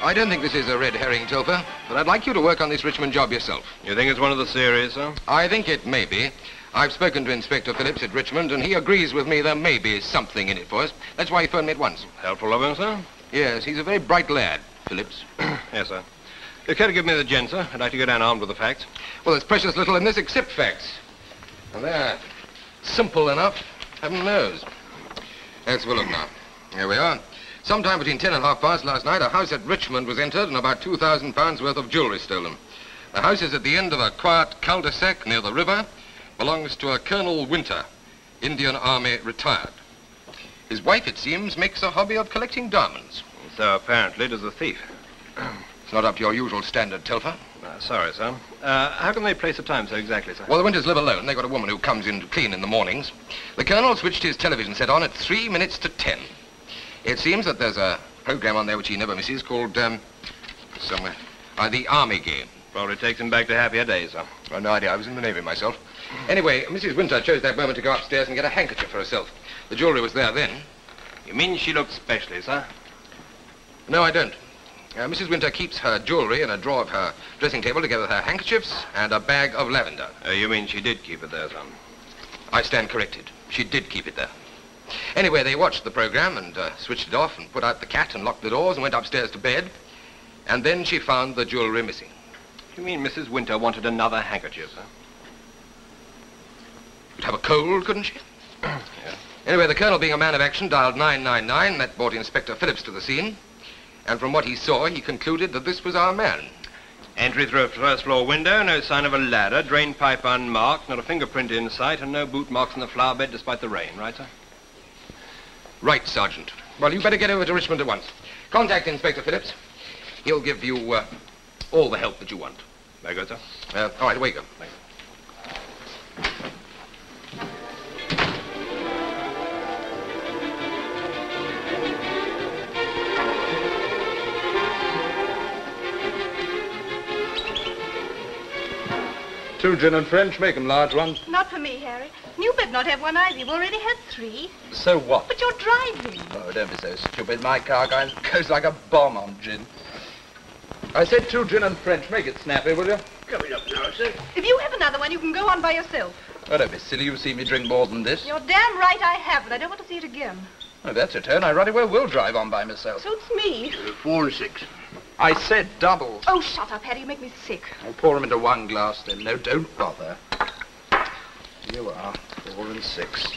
I don't think this is a red herring, Tilfer, but I'd like you to work on this Richmond job yourself. You think it's one of the series, sir? I think it may be. I've spoken to Inspector Phillips at Richmond, and he agrees with me there may be something in it for us. That's why he phoned me at once. Helpful of him, sir? Yes, he's a very bright lad, Phillips. Yes, sir. You care to give me the gent, sir? I'd like to go down armed with the facts. Well, there's precious little in this except facts. And they're simple enough. Heaven knows. Let's have a look now. Here we are. Sometime between 10 and half past last night, a house at Richmond was entered and about £2,000 worth of jewellery stolen. The house is at the end of a quiet cul-de-sac near the river. Belongs to a Colonel Winter, Indian Army retired. His wife, it seems, makes a hobby of collecting diamonds. So apparently does the thief. It's not up to your usual standard, Telfer. Sorry, sir. How can they place the time so exactly, sir? Well, the Winters live alone. They've got a woman who comes in to clean in the mornings. The Colonel switched his television set on at 3 minutes to 10. It seems that there's a program on there which he never misses called, The Army Game. Probably takes him back to happier days, sir. Well, no idea. I was in the Navy myself. Anyway, Mrs. Winter chose that moment to go upstairs and get a handkerchief for herself. The jewellery was there then. You mean she looked specially, sir? No, I don't. Mrs. Winter keeps her jewellery in a drawer of her dressing table together with her handkerchiefs and a bag of lavender. You mean she did keep it there, sir? I stand corrected. She did keep it there. Anyway, they watched the program and switched it off and put out the cat and locked the doors and went upstairs to bed. And then she found the jewellery missing. You mean Mrs. Winter wanted another handkerchief, sir? You'd have a cold, couldn't she? Yeah. Anyway, the Colonel, being a man of action, dialed 999. That brought Inspector Phillips to the scene. And from what he saw, he concluded that this was our man. Entry through a first-floor window, no sign of a ladder, drain pipe unmarked, not a fingerprint in sight, and no boot marks in the flower bed despite the rain, right, sir? Right, Sergeant. Well, you better get over to Richmond at once. Contact Inspector Phillips. He'll give you all the help that you want. Very good, sir. All right, away you go. Thank you. Two gin and French, make 'em large ones. Not for me, Harry. You better not have one either. You've already had 3. So what? But you're driving. Oh, don't be so stupid. My car goes like a bomb on gin. I said 2 gin and French. Make it snappy, will you? Coming up now, sir. If you have another one, you can go on by yourself. Oh, don't be silly. You've seen me drink more than this. You're damn right I have, but I don't want to see it again. Oh, that's a turn. I ruddy well will drive on by myself. Suits me. 4 and 6. I said doubles. Oh, shut up, Harry. You make me sick. I'll pour 'em into one glass then. No, don't bother. Here you are. 4 and 6.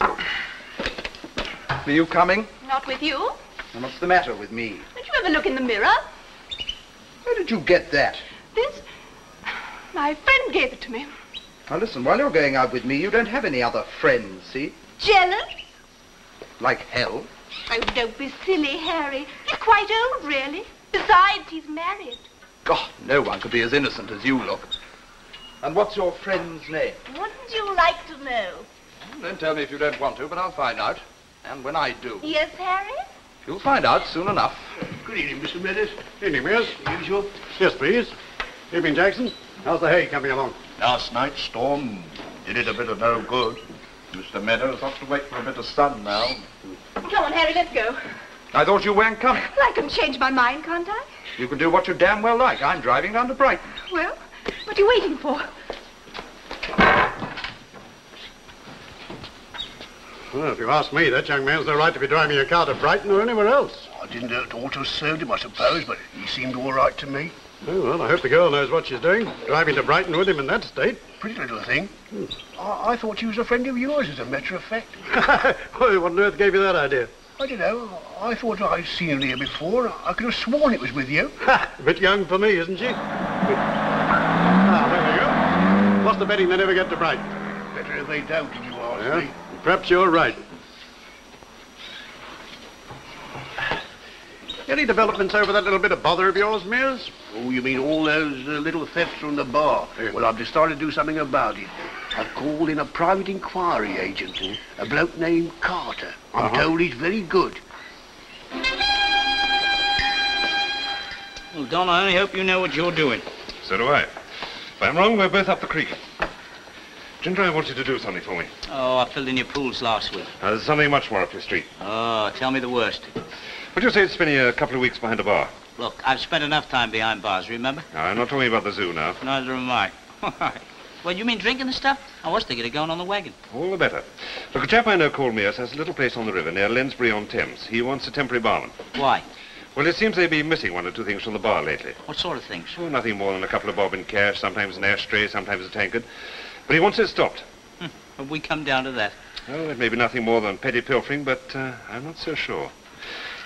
Are you coming? Not with you. And what's the matter with me? Did you ever look in the mirror? Where did you get that? This... My friend gave it to me. Now listen, while you're going out with me, you don't have any other friends, see? Jealous? Like hell. Oh, don't be silly, Harry. He's quite old, really. Besides, he's married. God, no one could be as innocent as you look. And what's your friend's name? Wouldn't you like to know? Don't tell me if you don't want to, but I'll find out. And when I do. Yes, Harry? You'll find out soon enough. Good evening, Mr. Meadows. Evening, Mears. Usual. Yes, please. Evening, Jackson. How's the hay coming along? Last night's storm did it a bit of no good. Mr. Meadows has to wait for a bit of sun now. Come on, Harry, let's go. I thought you weren't coming. Well, I can change my mind, can't I? You can do what you damn well like. I'm driving down to Brighton. Well, what are you waiting for? Well, if you ask me, that young man's no right to be driving a car to Brighton or anywhere else. I didn't ought to have served him, I suppose, but he seemed all right to me. Oh, well, I hope the girl knows what she's doing. Driving to Brighton with him in that state. Pretty little thing. I thought she was a friend of yours, as a matter of fact. Well, what on earth gave you that idea? I don't know. I thought I'd seen her here before. I could have sworn it was with you. Ha! A bit young for me, isn't she? Ah, there we go. What's the betting they never get to Brighton? Better if they don't, if you ask me. Perhaps you're right. Any developments over that little bit of bother of yours, Mears? Oh, you mean all those little thefts from the bar? Yeah. Well, I've decided to do something about it. I've called in a private inquiry agent, a bloke named Carter. I'm told he's very good. Well, Don, I only hope you know what you're doing. So do I. If I'm wrong, we're both up the creek. Ginger, I want you to do something for me. Oh, I filled in your pools last week. There's something much more up your street. Oh, tell me the worst. Would you say it's spending a couple of weeks behind a bar? Look, I've spent enough time behind bars, remember? No, I'm not talking about the zoo now. Neither am I. Well, you mean drinking the stuff? I was thinking of going on the wagon. All the better. Look, a chap I know called Mears has a little place on the river near Lensbury-on-Thames. He wants a temporary barman. Why? Well, it seems they've been missing one or two things from the bar lately. What sort of things? Oh, nothing more than a couple of bob in cash, sometimes an ashtray, sometimes a tankard. But he wants it stopped. Have we come down to that? Oh, it may be nothing more than petty pilfering, but I'm not so sure.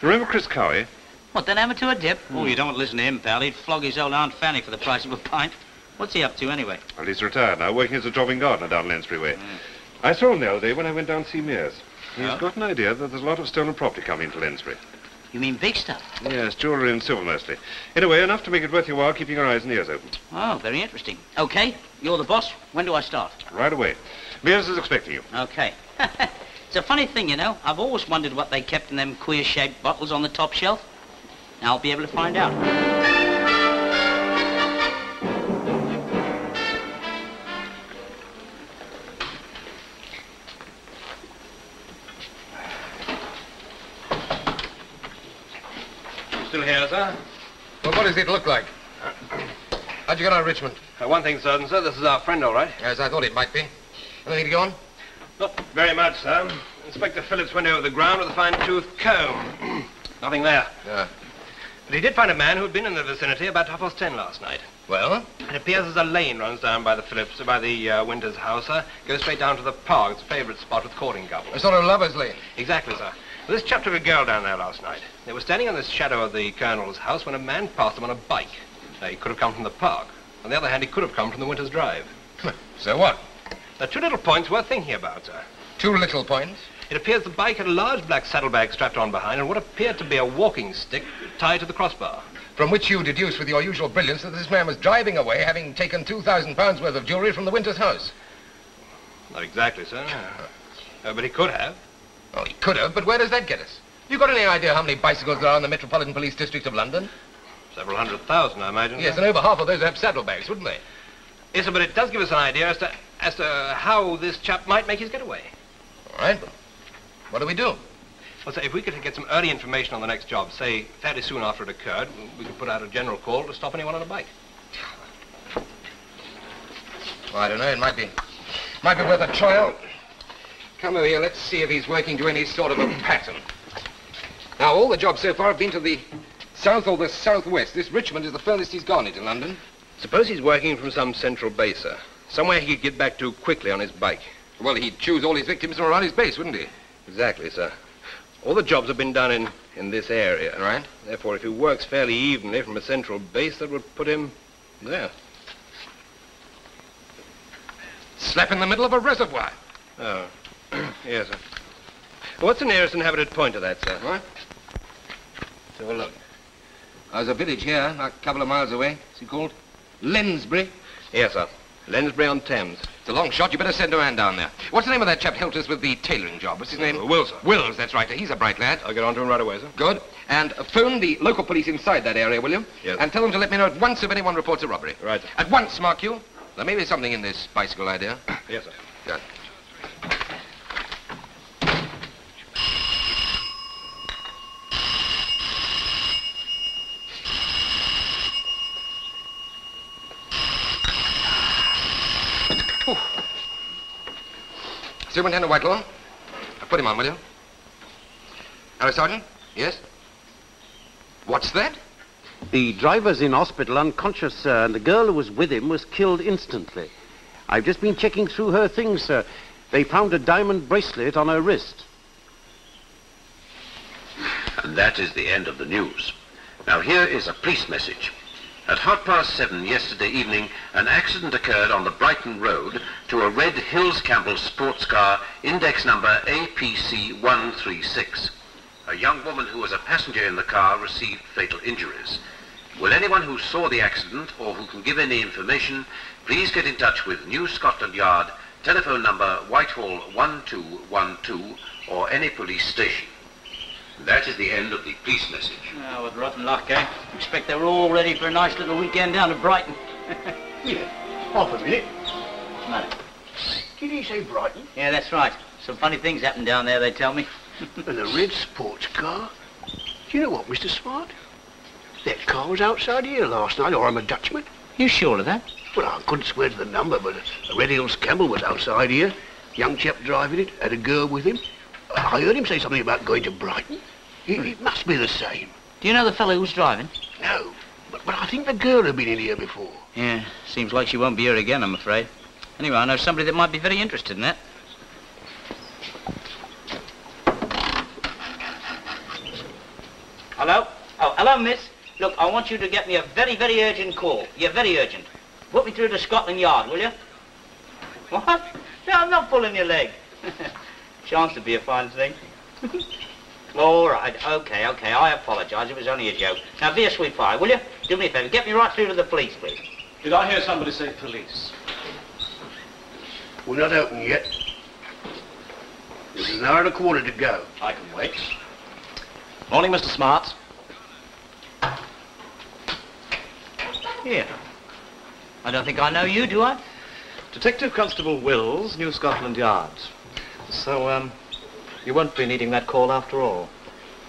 Remember Chris Cowie? What, that amateur dip? Oh, you don't want to listen to him, pal. He'd flog his old Aunt Fanny for the price of a pint. What's he up to, anyway? Well, he's retired now, working as a jobbing gardener down Lensbury way. I saw him the other day when I went down to see Mears. He's got an idea that there's a lot of stolen property coming into Lensbury. You mean big stuff? Yes, jewellery and silver mostly. Anyway, enough to make it worth your while keeping your eyes and ears open. Oh, very interesting. Okay, you're the boss. When do I start? Right away. Mears is expecting you. Okay. It's a funny thing, you know. I've always wondered what they kept in them queer-shaped bottles on the top shelf. Now I'll be able to find out. Still here, sir? Well, what does it look like? How'd you get on Richmond? One thing certain, sir. This is our friend, all right. As I thought it might be. Anything to go on? Not very much, sir. Inspector Phillips went over the ground with a fine-tooth comb. Nothing there. Yeah. But he did find a man who had been in the vicinity about 10:30 last night. Well? It appears there's a lane runs down by the Winters house, sir. Goes straight down to the park. It's a favourite spot with courting couples. A sort of lover's lane. Exactly, sir. Well, this chap took a girl down there last night. They were standing in the shadow of the Colonel's house when a man passed them on a bike. Now, he could have come from the park. On the other hand, he could have come from the Winters Drive. So what? There are two little points worth thinking about, sir. Two little points? It appears the bike had a large black saddlebag strapped on behind and what appeared to be a walking stick tied to the crossbar. From which you deduce with your usual brilliance that this man was driving away having taken £2,000 worth of jewellery from the Winters house. Not exactly, sir. But he could have. Oh, he could have, but where does that get us? You got any idea how many bicycles there are in the Metropolitan Police District of London? Several 100,000, I imagine. Yes, sir. and over half of those have saddlebags, wouldn't they? Yes, sir, but it does give us an idea as to how this chap might make his getaway. All right, but what do we do? Well, sir, if we could get some early information on the next job, say fairly soon after it occurred, we could put out a general call to stop anyone on a bike. Well, I don't know, it might be worth a trial. Come over here, let's see if he's working to any sort of a pattern. Now, all the jobs so far have been to the south or the southwest. This Richmond is the furthest he's gone into London. Suppose he's working from some central base, sir. Somewhere he could get back to quickly on his bike. Well, he'd choose all his victims from around his base, wouldn't he? Exactly, sir. All the jobs have been done in this area. Right. Therefore, if he works fairly evenly from a central base, that would put him there. Slap in the middle of a reservoir. Oh, yes, sir. What's the nearest inhabited point to that, sir? What? So, look. There's a village here, a couple of miles away. Is it called Lensbury? Yes, sir. Lensbury-on-Thames. It's a long shot. You better send a man down there. What's the name of that chap helped us with the tailoring job? What's his name? Wills, sir. Wills, that's right. He's a bright lad. I'll get on to him right away, sir. Good. And phone the local police inside that area, will you? Yes. And tell them to let me know at once if anyone reports a robbery. Right, sir. At once, mark you. There may be something in this bicycle idea. Yes, sir. Good. Superintendent Whitelaw, put him on, will you? Hello, Sergeant? Yes? What's that? The driver's in hospital unconscious, sir, and the girl who was with him was killed instantly. I've just been checking through her things, sir. They found a diamond bracelet on her wrist. And that is the end of the news. Now here is a police message. At 7:30 yesterday evening, an accident occurred on the Brighton Road to a red Hills Campbell sports car, index number APC 136. A young woman who was a passenger in the car received fatal injuries. Will anyone who saw the accident or who can give any information, please get in touch with New Scotland Yard, telephone number Whitehall 1212, or any police station. That is the end of the police message. Oh, with rotten luck, eh? Expect they were all ready for a nice little weekend down to Brighton. Yeah, half a minute. What's the matter? Did he say Brighton? Yeah, that's right. Some funny things happen down there, they tell me. And a red sports car? Do you know what, Mr. Smart? That car was outside here last night, or I'm a Dutchman. You sure of that? Well, I couldn't swear to the number, but a Red Hills Campbell was outside here. Young chap driving it, had a girl with him. I heard him say something about going to Brighton. It must be the same. Do you know the fellow who's driving? No, but I think the girl had been in here before. Yeah, seems like she won't be here again, I'm afraid. Anyway, I know somebody that might be very interested in that. Hello? Oh, hello, miss. Look, I want you to get me a very, very urgent call. Yeah, very urgent. Put me through to Scotland Yard, will you? What? No, I'm not pulling your leg. Chance to be a fine thing. All right, okay, I apologise. It was only a joke. Now, be a sweet pie, will you? Do me a favour. Get me right through to the police, please. Did I hear somebody say police? We're not open yet. There's an hour and a quarter to go. I can wait. Morning, Mr. Smart. Here. I don't think I know you, do I? Detective Constable Wills, New Scotland Yard. So, you won't be needing that call after all,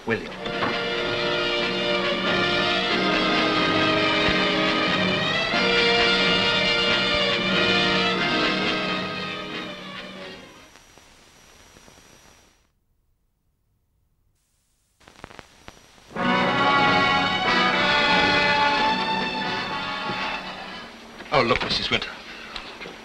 will you? Oh, look, Mrs. Winter.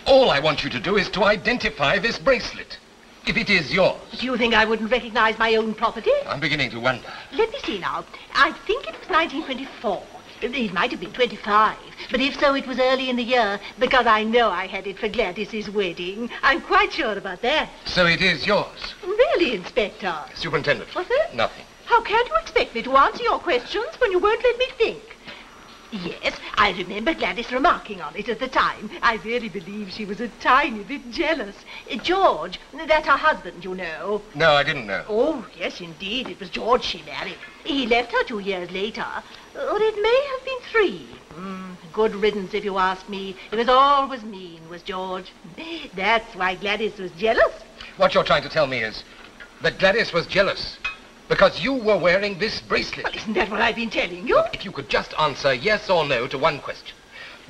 All I want you to do is to identify this bracelet. If it is yours. Do you think I wouldn't recognize my own property? I'm beginning to wonder. Let me see now. I think it was 1924. It might have been 25. But if so, it was early in the year, because I know I had it for Gladys's wedding. I'm quite sure about that. So it is yours? Really, Inspector? Superintendent. What's that? Nothing. How can you expect me to answer your questions when you won't let me think? Yes, I remember Gladys remarking on it at the time. I really believe she was a tiny bit jealous. George, that's her husband, you know. No, I didn't know. Oh, yes, indeed. It was George she married. He left her 2 years later. Or it may have been 3. Good riddance, if you ask me. He was always mean, was George. That's why Gladys was jealous. What you're trying to tell me is that Gladys was jealous because you were wearing this bracelet. Well, isn't that what I've been telling you? Look, if you could just answer yes or no to one question.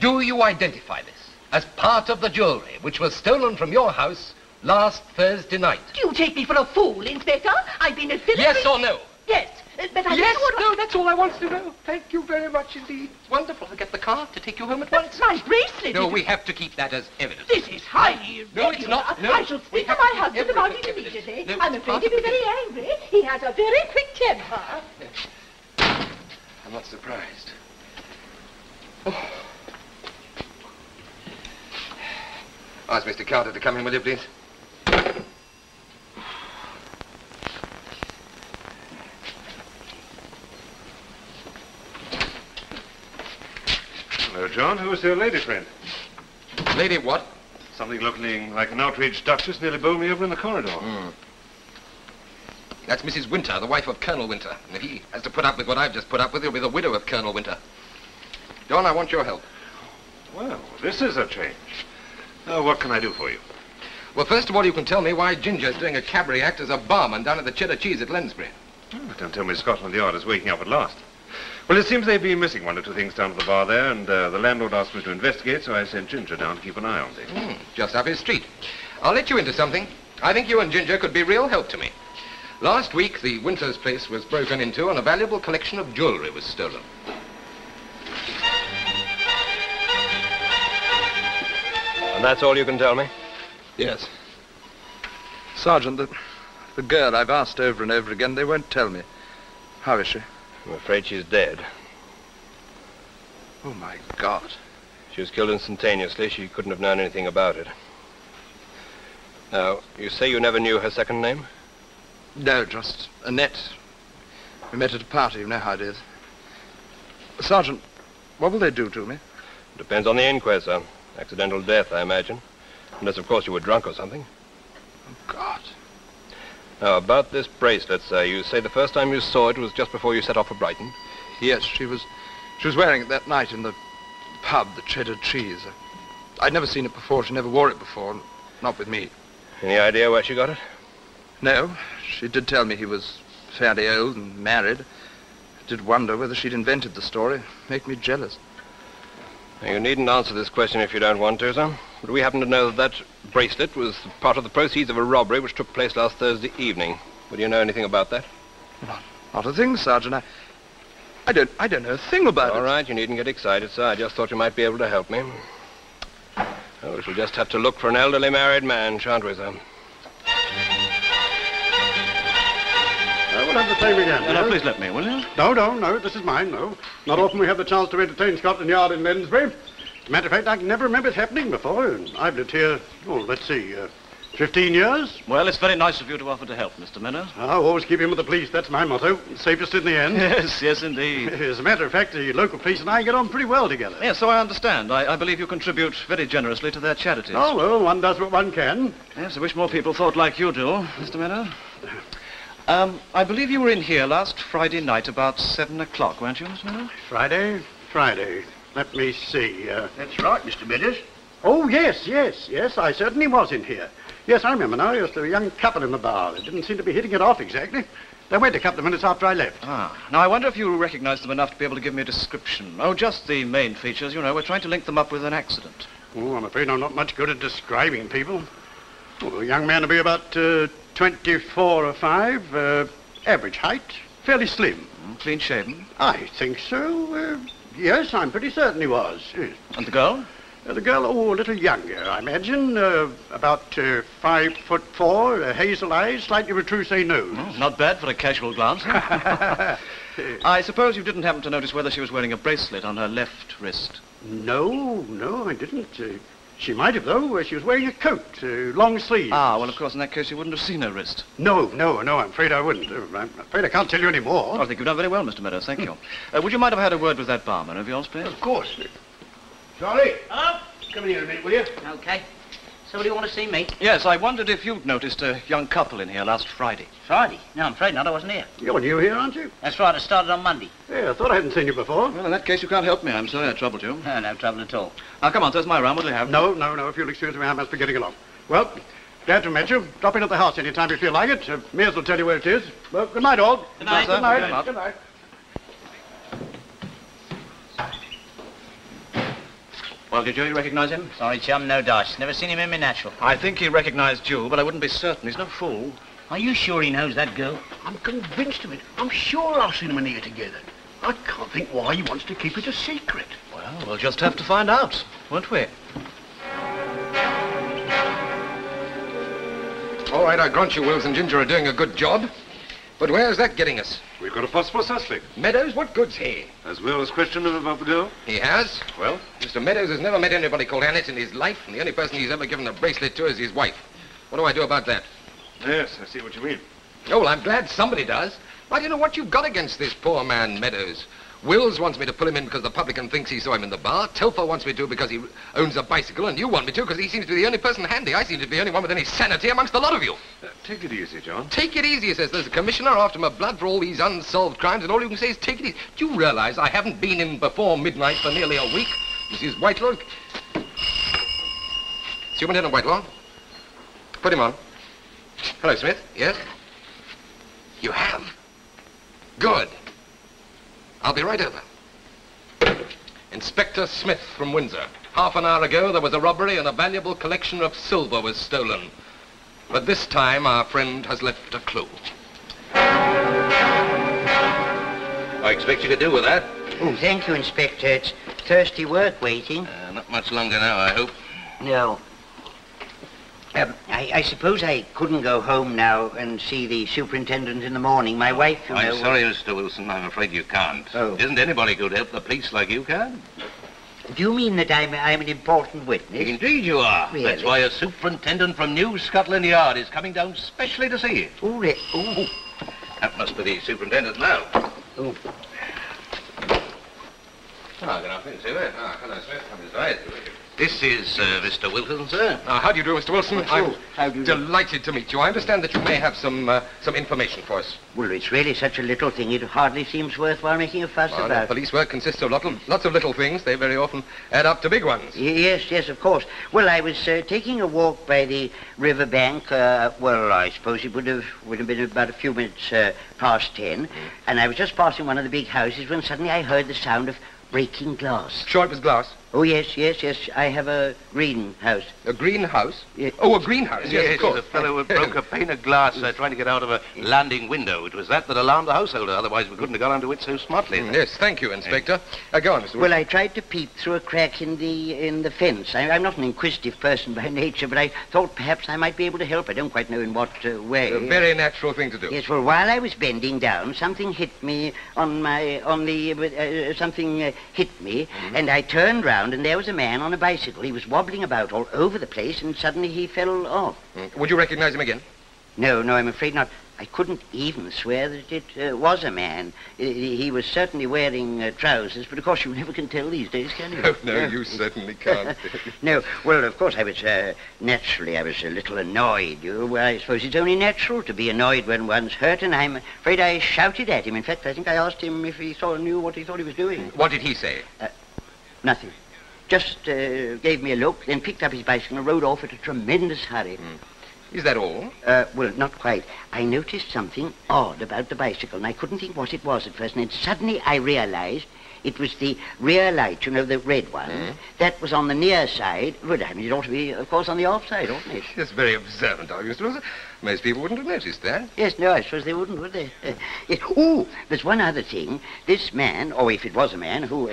Do you identify this as part of the jewelry which was stolen from your house last Thursday night? Do you take me for a fool, Inspector? I've been at Philip... Yes or no? Yes, but I Yes, don't know no, that's all I wanted to know. Thank you very much indeed. It's wonderful to get the car to take you home at once. That's my bracelet. No, we have to keep that as evidence. This is highly irregular. No, it's not. No, I shall speak to my husband about it immediately. No, I'm afraid he'll be very angry. He has a very quick temper. I'm not surprised. Oh. Ask Mr. Carter to come in, will you, please? Hello, John. Who's your lady friend? Lady what? Something looking like an outraged duchess nearly bowled me over in the corridor. That's Mrs. Winter, the wife of Colonel Winter. And if he has to put up with what I've just put up with, he'll be the widow of Colonel Winter. John, I want your help. Well, this is a change. What can I do for you? Well, first of all, you can tell me why Ginger's doing a cabaret act as a barman down at the Cheddar Cheese at Lensbury. Oh, don't tell me Scotland Yard is waking up at last. Well, it seems they've been missing 1 or 2 things down at the bar there, and the landlord asked me to investigate, so I sent Ginger down to keep an eye on things. Just up his street. I'll let you into something. I think you and Ginger could be real help to me. Last week, the Winters' place was broken into and a valuable collection of jewelry was stolen. And that's all you can tell me? Yes. Sergeant, the girl I've asked over and over again, they won't tell me. How is she? I'm afraid she's dead. Oh, my God. She was killed instantaneously. She couldn't have known anything about it. Now, you say you never knew her second name? No, just Annette. We met at a party, you know how it is. Sergeant, what will they do to me? Depends on the inquest, sir. Accidental death, I imagine. Unless, of course, you were drunk or something. Oh, God. Now, about this bracelet, sir, you say the first time you saw it was just before you set off for Brighton? Yes, she was wearing it that night in the pub, the Cheddar Cheese. I'd never seen it before. She never wore it before, not with me. Any idea where she got it? No, she did tell me he was fairly old and married. did wonder whether she'd invented the story. Make me jealous. Now, you needn't answer this question if you don't want to, sir. But we happen to know that bracelet was part of the proceeds of a robbery which took place last Thursday evening. Would you know anything about that? Not a thing, Sergeant. I don't know a thing about it. All right, you needn't get excited, sir. I just thought you might be able to help me. Oh, we shall just have to look for an elderly married man, shan't we, sir? We'll have the same again. No, please let me, will you? No, this is mine, no. Not often we have the chance to entertain Scotland Yard in Lensbury. Matter of fact, I can never remember it happening before. And I've lived here, 15 years. Well, it's very nice of you to offer to help, Mr. Meadows. I'll always keep in with the police, that's my motto. Safest in the end. Yes, indeed. As a matter of fact, the local police and I get on pretty well together. Yes, so I understand. I believe you contribute very generously to their charities. Oh, well, one does what one can. Yes, I wish more people thought like you do, Mr. Meadows. I believe you were in here last Friday night about 7 o'clock, weren't you, Mr. Meadows? Friday. Let me see. That's right, Mr. Meadows. Oh, yes, I certainly was in here. Yes, I remember now. Yes, there were a young couple in the bar. They didn't seem to be hitting it off exactly. They went a couple of minutes after I left. Now I wonder if you recognize them enough to be able to give me a description. Oh, just the main features, you know. We're trying to link them up with an accident. Oh, I'm afraid I'm not much good at describing people. Oh, a young man to be about 24 or 5, average height, fairly slim. Clean shaven? I think so. Yes, I'm pretty certain he was. Yes. And the girl? The girl, a little younger, I imagine. About 5'4", hazel eyes, slightly retroussé nose. Oh, not bad for a casual glance. I suppose you didn't happen to notice whether she was wearing a bracelet on her left wrist? No, I didn't. She might have, though. She was wearing a coat, long sleeves. Well, of course, in that case, you wouldn't have seen her wrist. No, I'm afraid I wouldn't. I'm afraid I can't tell you any more. Oh, I think you've done very well, Mr. Meadows. Thank you. Would you mind if I had a word with that barman of yours, please? Of course. Charlie? Hello? Come in here a minute, will you? Okay. Somebody want to see me? Yes, I wondered if you'd noticed a young couple in here last Friday. Friday? No, I'm afraid not. I wasn't here. You're new here, aren't you? That's right. I started on Monday. Yeah, I thought I hadn't seen you before. Well, in that case, you can't help me. I'm sorry I troubled you. No trouble at all. Come on, there's my room. What do you have? No. If you'll excuse me, I must be getting along. Well, glad to have met you. Drop in at the house any time you feel like it. Mears will tell you where it is. Well, good night, all. Good night. Good night. Good night. Well, did you recognize him? Sorry, chum, no dice. Never seen him in my natural. I think he recognized you, but I wouldn't be certain. He's no fool. Are you sure he knows that girl? I'm convinced of it. I'm sure I've seen them in here together. I can't think why he wants to keep it a secret. Well, we'll just have to find out, won't we? All right, I grant you Wills and Ginger are doing a good job. But where's that getting us? We've got a possible suspect. Meadows, what good's he? As well as questioned him about the girl? He has. Well? Mr. Meadows has never met anybody called Annette in his life, and the only person he's ever given a bracelet to is his wife. What do I do about that? Yes, I see what you mean. Oh, well, I'm glad somebody does. I don't know what you've got against this poor man, Meadows. Wills wants me to pull him in because the publican thinks he saw him in the bar. Telfer wants me to because he owns a bicycle, and you want me to because he seems to be the only person handy. I seem to be the only one with any sanity amongst the lot of you. Take it easy, John. Take it easy, he says. There's a commissioner after my blood for all these unsolved crimes, and all you can say is take it easy. Do you realize I haven't been in before midnight for nearly a week? Mrs. Whitelaw. Superintendent Whitelaw. Put him on. Hello, Smith. Yes? You have? Good. I'll be right over. Inspector Smith from Windsor. Half an hour ago, there was a robbery and a valuable collection of silver was stolen. But this time, our friend has left a clue. I expect you to do with that. Oh, thank you, Inspector. It's thirsty work waiting. Not much longer now, I hope. No. I suppose I couldn't go home now and see the superintendent in the morning. My wife, you know... I'm sorry, Mr. Wilson. I'm afraid you can't. Oh. Isn't anybody going to help the police like you can? Do you mean that I'm an important witness? Indeed you are. Really? That's why a superintendent from New Scotland Yard is coming down specially to see you. Oh, oh. That must be the superintendent now. Oh. Good afternoon, Silver. Hello, Smith. Come inside. This is Mr. Wilson, sir. How do you do, Mr. Wilson? How I'm do you do? delighted to meet you. I understand that you may have some information for us. Well, it's really such a little thing, it hardly seems worthwhile making a fuss Well, about. police work consists of lots of little things. They very often add up to big ones. Yes, of course. Well, I was taking a walk by the river bank. Well, I suppose it would have been about a few minutes past 10. And I was just passing one of the big houses when suddenly I heard the sound of breaking glass. Sure it was glass? Oh, yes. I have a greenhouse. A greenhouse? Yeah. Oh, a greenhouse, yes, of course. The fellow who broke a pane of glass trying to get out of a landing window. It was that alarmed the householder. Otherwise, we couldn't have got onto it so smartly. Yes, thank you, Inspector. Go on, Mr. Wilson. Well, I tried to peep through a crack in the fence. I'm not an inquisitive person by nature, but I thought perhaps I might be able to help. I don't quite know in what way. A very natural thing to do. Yes, well, while I was bending down, something hit me and I turned round, and there was a man on a bicycle. He was wobbling about all over the place, and suddenly he fell off. Would you recognize him again? No, I'm afraid not. I couldn't even swear that it was a man. He was certainly wearing trousers, but of course you never can tell these days, can you? Oh, no, you certainly can't. No, well, of course I was, naturally, I was a little annoyed. I suppose it's only natural to be annoyed when one's hurt, and I'm afraid I shouted at him. In fact, I think I asked him if he knew what he thought he was doing. What did he say? Nothing. Just gave me a look, then picked up his bicycle and rode off at a tremendous hurry. Is that all? Well, not quite. I noticed something odd about the bicycle, and I couldn't think what it was at first, and then suddenly I realized it was the rear light, the red one. That was on the near side. Well, I mean, it ought to be, of course, on the off side, oughtn't it? That's very observant of you, Mr. Wilson. Most people wouldn't have noticed that. Yes, no, I suppose they wouldn't, would they? Yes. Oh, there's one other thing. This man, or if it was a man, who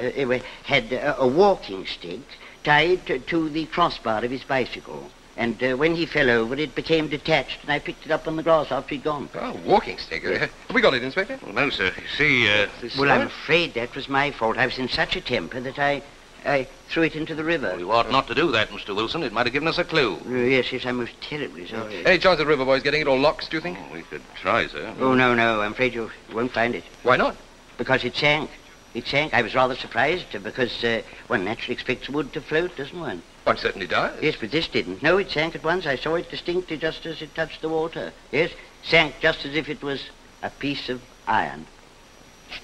had a walking stick tied to the crossbar of his bicycle. And when he fell over, it became detached, and I picked it up on the grass after he'd gone. Oh, walking stick. Have we got it, Inspector? Well, no, sir. You see, this... Well, I'm afraid that was my fault. I was in such a temper that I threw it into the river. Well, you ought not to do that, Mr. Wilson. It might have given us a clue. Yes, I'm most terribly sorry. Any chance of river boys getting it all locked, do you think? Oh, we could try, sir. Oh, no. I'm afraid you won't find it. Why not? Because it sank. It sank. I was rather surprised because one naturally expects wood to float, doesn't one? One certainly does. Yes, but this didn't. No, it sank at once. I saw it distinctly just as it touched the water. Yes, sank just as if it was a piece of iron. Do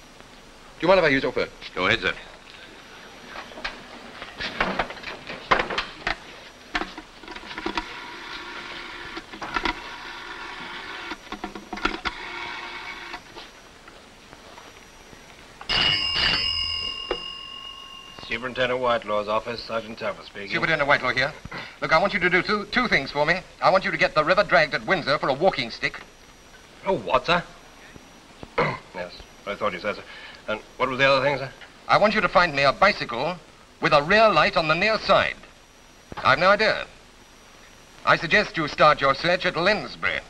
you mind if I use your phone? Go ahead, sir. Superintendent Whitelaw's office, Sergeant Talbot speaking. Superintendent Whitelaw here. Look, I want you to do two things for me. I want you to get the river dragged at Windsor for a walking stick. Oh, what, sir? Yes, I thought you said, sir. And what was the other thing, sir? I want you to find me a bicycle with a rear light on the near side. I've no idea. I suggest you start your search at Lensbury.